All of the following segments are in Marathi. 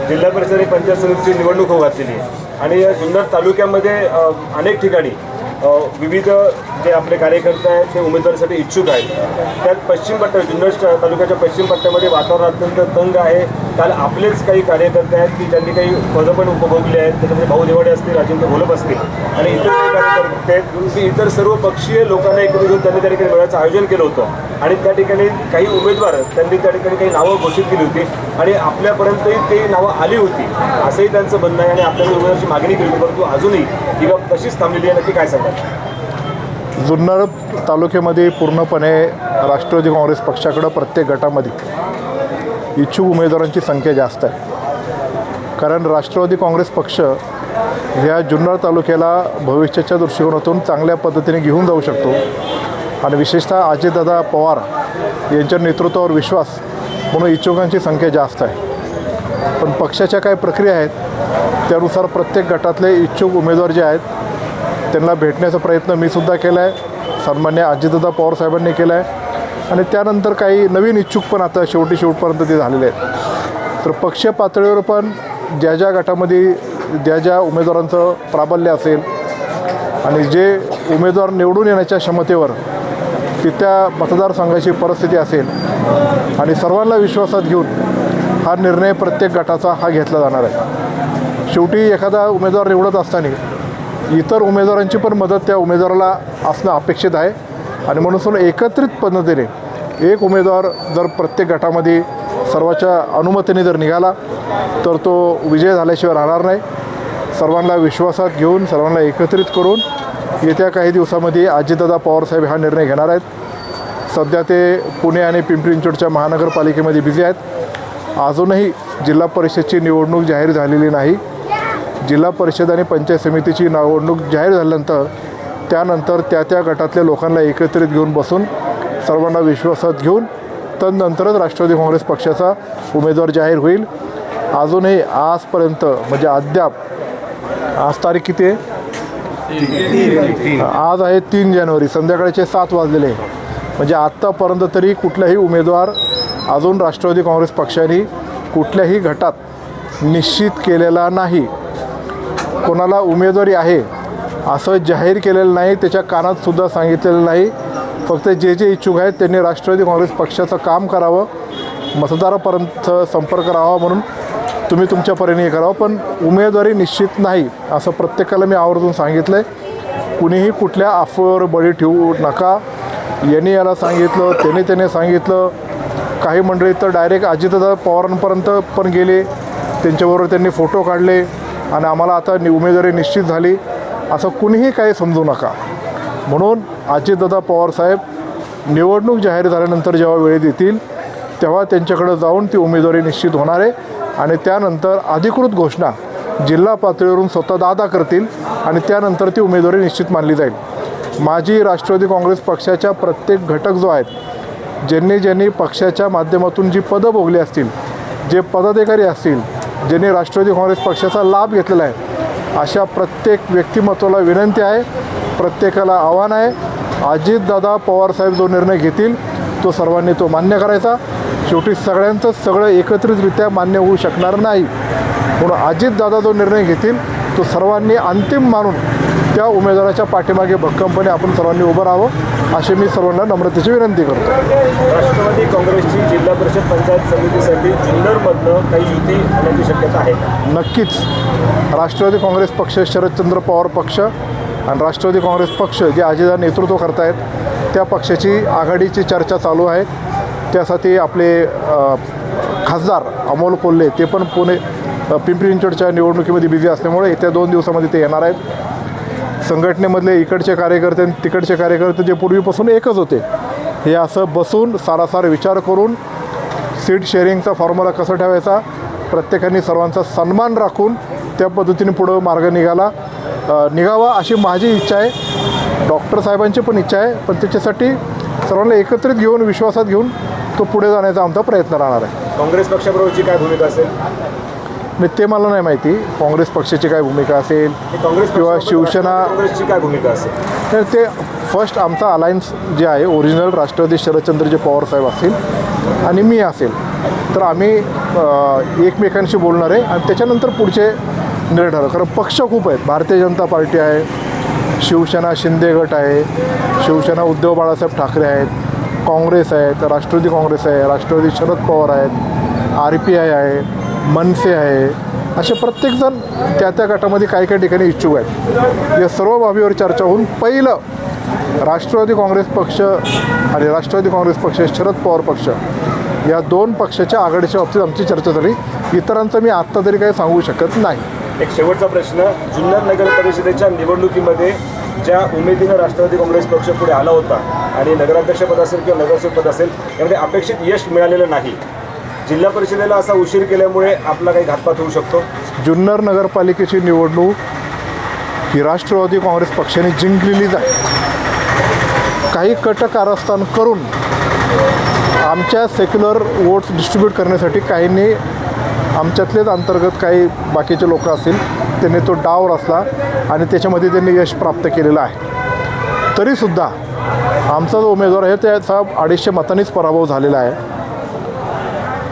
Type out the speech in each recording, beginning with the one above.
जिल्हा परिषद आणि पंचायत समितीची निवडणूक होऊ घातलेली आहे आणि या जुन्नर तालुक्यामध्ये अनेक ठिकाणी विविध जे आपले कार्यकर्ते आहेत ते उमेदवारीसाठी इच्छुक आहेत. त्यात पश्चिम पट्टा जुन्नर तालुक्याच्या पश्चिम पट्ट्यामध्ये वातावरण अत्यंत तंग आहे. काल आपलेच काही कार्यकर्ते आहेत की त्यांनी काही पदं पण उपभोगली आहेत. त्याच्यामध्ये भाऊ देवाडे असतील, राजेंद्र घोलप असतील आणि इतर काही कार्यकर्ते आहेत की इतर सर्व पक्षीय लोकांना एकत्र घेऊन त्यांनी त्या ठिकाणी मेळाव्याचं आयोजन केलं होतं आणि त्या ठिकाणी काही उमेदवार त्यांनी त्या ठिकाणी काही नावं घोषित केली होती आणि आपल्यापर्यंतही काही नावं आली होती असंही त्यांचं म्हणणं आहे आणि आपल्याला उमेदवाराची मागणी केली होती. परंतु अजूनही ही बाब तशीच थांबलेली आहे. नक्की काय सांगाल? जुन्नर तालुक्यामध्ये पूर्णपणे राष्ट्रवादी काँग्रेस पक्षाकडं प्रत्येक गटामध्ये इच्छुक उमेदवारांची संख्या जास्त आहे. कारण राष्ट्रवादी काँग्रेस पक्ष ह्या जुन्नर तालुक्याला भविष्याच्या दृष्टिकोनातून चांगल्या पद्धतीने घेऊन जाऊ शकतो आणि विशेषतः अजितदादा पवार यांच्या नेतृत्वावर विश्वास म्हणून इच्छुकांची संख्या जास्त आहे. पण पक्षाच्या काही प्रक्रिया आहेत त्यानुसार प्रत्येक गटातले इच्छुक उमेदवार जे आहेत त्यांना भेटण्याचा प्रयत्न मीसुद्धा केला आहे, सन्मान्य अजितदादा पवार साहेबांनी केला आहे आणि त्यानंतर काही नवीन इच्छुक पण आता शेवटपर्यंत ते झालेले आहेत. तर पक्षीय पातळीवर पण ज्या ज्या गटामध्ये ज्या ज्या उमेदवारांचं प्राबल्य असेल आणि जे उमेदवार निवडून येण्याच्या क्षमतेवर ती त्या मतदारसंघाची परिस्थिती असेल आणि सर्वांना विश्वासात घेऊन हा निर्णय प्रत्येक गटाचा हा घेतला जाणार आहे. शेवटी एखादा उमेदवार निवडत असताना इतर उमेदवारांची पण मदत त्या उमेदवाराला असणं अपेक्षित आहे आणि म्हणून एकत्रित पद्धतीने एक उमेदवार जर प्रत्येक गटामध्ये सर्वांच्या अनुमतीने जर निघाला तर तो विजय झाल्याशिवाय राहणार नाही. सर्वांना विश्वासात घेऊन सर्वांना एकत्रित करून येत्या काही दिवसामध्ये अजितदादा पवारसाहेब हा निर्णय घेणार आहेत. सध्या ते पुणे आणि पिंपरी चिंचवडच्या महानगरपालिकेमध्ये बिझी आहेत. अजूनही जिल्हा परिषदची निवडणूक जाहीर झालेली नाही. जिल्हा परिषद आणि पंचायत समितीची निवडणूक जाहीर झाल्यानंतर त्यानंतर त्या गटातल्या लोकांना एकत्रित घेऊन बसून सर्वांना विश्वासात घेऊन तदनंतरच राष्ट्रवादी काँग्रेस पक्षाचा उमेदवार जाहीर होईल. अजूनही आजपर्यंत म्हणजे अद्याप आज तारीख किती आहे? आज आहे 3 जानेवारी, संध्याकाळचे 7 वाजलेले आहे. म्हणजे आत्तापर्यंत तरी कुठलाही उमेदवार अजून राष्ट्रवादी काँग्रेस पक्षाने कुठल्याही गटात निश्चित केलेला नाही. कोणाला उमेदवारी आहे असं जाहीर केलेलं नाही, त्याच्या कानातसुद्धा सांगितलेलं नाही. फक्त जे जे इच्छुक आहेत त्यांनी राष्ट्रवादी काँग्रेस पक्षाचं काम करावं, मतदारापर्यंत संपर्क राहावा म्हणून तुम्ही तुमच्या परीने करावं, पण उमेदवारी निश्चित नाही असं प्रत्येकाला मी आवर्जून सांगितलं आहे. कुणीही कुठल्या अफवेवर बळी ठेवू नका. यांनी याला सांगितलं, त्याने सांगितलं. काही मंडळी तर डायरेक्ट अजितदादा पवारांपर्यंत पण गेले, त्यांच्याबरोबर त्यांनी फोटो काढले आणि आम्हाला आता उमेदवारी निश्चित झाली असं कुणीही काही समजू नका. म्हणून अजितदादा पवारसाहेब निवडणूक जाहीर झाल्यानंतर जेव्हा वेळेत येतील तेव्हा त्यांच्याकडे जाऊन ती उमेदवारी निश्चित होणार आहे आणि त्यानंतर अधिकृत घोषणा जिल्हा पातळीवरून स्वतः दादा करतील आणि त्यानंतर ती उमेदवारी निश्चित मानली जाईल. माझी राष्ट्रवादी काँग्रेस पक्षाच्या प्रत्येक घटक जो आहेत ज्यांनी पक्षाच्या माध्यमातून जी पदं भोगली असतील, जे पदाधिकारी असतील, ज्यांनी राष्ट्रवादी काँग्रेस पक्षाचा लाभ घेतलेला आहे अशा प्रत्येक व्यक्तिमत्वाला विनंती आहे, प्रत्येकाला आव्हान आहे, अजितदादा पवारसाहेब जो निर्णय घेतील तो सर्वांनी तो मान्य करायचा. शेवटी सगळ्यांचंच सगळं एकत्रितरित्या मान्य होऊ शकणार नाही. म्हणून अजितदादा जो निर्णय घेतील तो सर्वांनी अंतिम मानून त्या उमेदवाराच्या पाठीमागे भक्कमपणे आपण सर्वांनी उभं राहावं अशी मी सर्वांना नम्रतेची विनंती करतो. राष्ट्रवादी काँग्रेसची जिल्हा परिषद पंचायत समितीसाठी जुन्नरमधनं काही युती होण्याची शक्यता आहे? नक्कीच. राष्ट्रवादी काँग्रेस पक्ष, शरदचंद्र पवार पक्ष आणि राष्ट्रवादी काँग्रेस पक्ष जे अजितदादा नेतृत्व करतायत त्या पक्षाची आघाडीची चर्चा चालू आहे. त्यासाठी आपले खासदार अमोल कोल्हे ते पण पुणे पिंपरी चिंचवडच्या निवडणुकीमध्ये बिझी असल्यामुळे येत्या 2 दिवसामध्ये ते येणार आहेत. संघटनेमधले इकडचे कार्यकर्ते आणि तिकडचे कार्यकर्ते जे पूर्वीपासून एकच होते हे असं बसून सारासार विचार करून सीट शेअरिंगचा फॉर्म्युला कसा ठेवायचा, प्रत्येकाने सर्वांचा सन्मान राखून त्या पद्धतीने पुढं मार्ग निघावा अशी माझी इच्छा आहे. डॉक्टर साहेबांची पण इच्छा आहे, पण त्याच्यासाठी सर्वांना एकत्रित घेऊन विश्वासात घेऊन तो पुढे जाण्याचा आमचा प्रयत्न राहणार आहे. काँग्रेस पक्षाबरोबरची काय भूमिका असेल मी ते मला नाही माहिती. काँग्रेस पक्षाची काय भूमिका असेल किंवा शिवसेना काँग्रेसची काय भूमिका असेल तर ते फर्स्ट आमचा अलायन्स जे आहे ओरिजिनल राष्ट्रवादी शरदचंद्रजी पवार साहेब असतील आणि मी असेल तर आम्ही एकमेकांशी बोलणार आहे आणि त्याच्यानंतर पुढचे निर्णय ठरवू. कारण पक्ष खूप आहेत. भारतीय जनता पार्टी आहे, शिवसेना शिंदे गट आहे, शिवसेना उद्धव बाळासाहेब ठाकरे आहेत, काँग्रेस आहेत, राष्ट्रवादी काँग्रेस आहे, राष्ट्रवादी शरद पवार आहेत, RPI आहे, मनसे आहे. असे प्रत्येकजण त्या गटामध्ये काही ठिकाणी इच्छुक आहेत. या सर्व बाबीवर चर्चा होऊन पहिलं राष्ट्रवादी काँग्रेस पक्ष आणि राष्ट्रवादी काँग्रेस पक्ष शरद पवार पक्ष या दोन पक्षाच्या आघाडीच्या बाबतीत आमची चर्चा झाली. इतरांचं मी आत्ता तरी काही सांगू शकत नाही. एक शेवटचा प्रश्न, जुन्नर नगर परिषदेच्या निवडणुकीमध्ये ज्या उमेदीनं राष्ट्रवादी काँग्रेस पक्ष पुढे आला होता आणि नगराध्यक्षपद असेल किंवा नगरसेवकपद असेल यामध्ये अपेक्षित यश मिळालेलं नाही, जिल्हा परिषदेला असा उशीर केल्यामुळे आपला काही घातपात होऊ शकतो? जुन्नर नगरपालिकेची निवडणूक ही राष्ट्रवादी काँग्रेस पक्षाने जिंकलेलीच आहे. काही कट कारस्थान करून आमच्या सेक्युलर वोट्स डिस्ट्रीब्यूट करण्यासाठी काहींनी आमच्यातलेच अंतर्गत काही बाकीचे लोक असतील त्यांनी तो डाव रचला आणि त्याच्यामध्ये त्यांनी यश प्राप्त केलेलं आहे. तरीसुद्धा आमचा जो उमेदवार आहे त्याचा 250 मतांनीच पराभव झालेला आहे.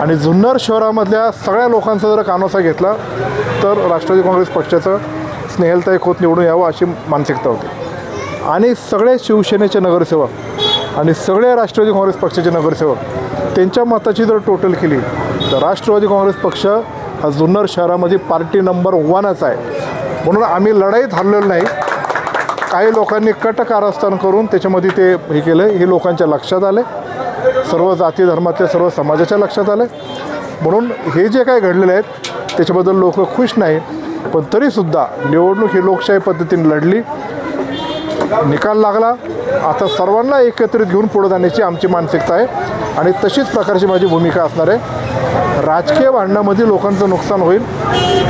आणि जुन्नर शहरामधल्या सगळ्या लोकांचा जर कानोसा घेतला तर राष्ट्रवादी काँग्रेस पक्षाचं स्नेहलताई खोत निवडून यावं अशी मानसिकता होती. आणि सगळे शिवसेनेचे नगरसेवक आणि सगळे राष्ट्रवादी काँग्रेस पक्षाचे नगरसेवक त्यांच्या मताची जर टोटल केली तर राष्ट्रवादी काँग्रेस पक्ष हा जुन्नर शहरामध्ये पार्टी नंबर 1च आहे. म्हणून आम्ही लढाईत हरलेलो नाही. काही लोकांनी कट कारस्थान करून त्याच्यामध्ये ते हे केलं, हे लोकांच्या लक्षात आले, सर्व जाती धर्मातल्या सर्व समाजाच्या लक्षात आलं. म्हणून हे जे काय घडलेले आहेत त्याच्याबद्दल लोक खुश नाहीत. पण तरीसुद्धा निवडणूक ही लोकशाही पद्धतीने लढली, निकाल लागला. आता सर्वांना एकत्रित घेऊन पुढे जाण्याची आमची मानसिकता आहे आणि तशीच प्रकारची माझी भूमिका असणार आहे. राजकीय भांडणामध्ये लोकांचं नुकसान होईल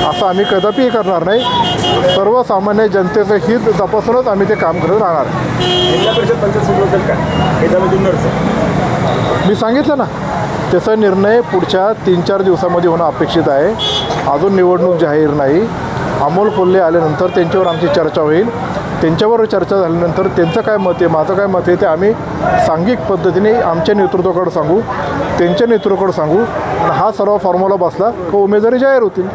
असं आम्ही कदापिही करणार नाही. सर्वसामान्य जनतेचं हित जपासूनच आम्ही ते काम करत राहणार. जिल्हा परिषद पंचायत समितीबद्दल काय हे झालं जुन्नरचं? मी सांगितलं ना, त्याचा निर्णय पुढच्या 3-4 दिवसामध्ये होणं अपेक्षित आहे. अजून निवडणूक जाहीर नाही. अमोल कोल्हे आल्यानंतर त्यांच्यावर आमची चर्चा होईल. त्यांच्यावर चर्चा झाल्यानंतर त्यांचं काय मत आहे, माझं काय मत आहे ते आम्ही सांघिक पद्धतीने आमच्या नेतृत्वाकडे सांगू, त्यांच्या नेतृत्वाकडे सांगू आणि हा सर्व फॉर्म्युला बसला तो उमेदवारी जाहीर होतील.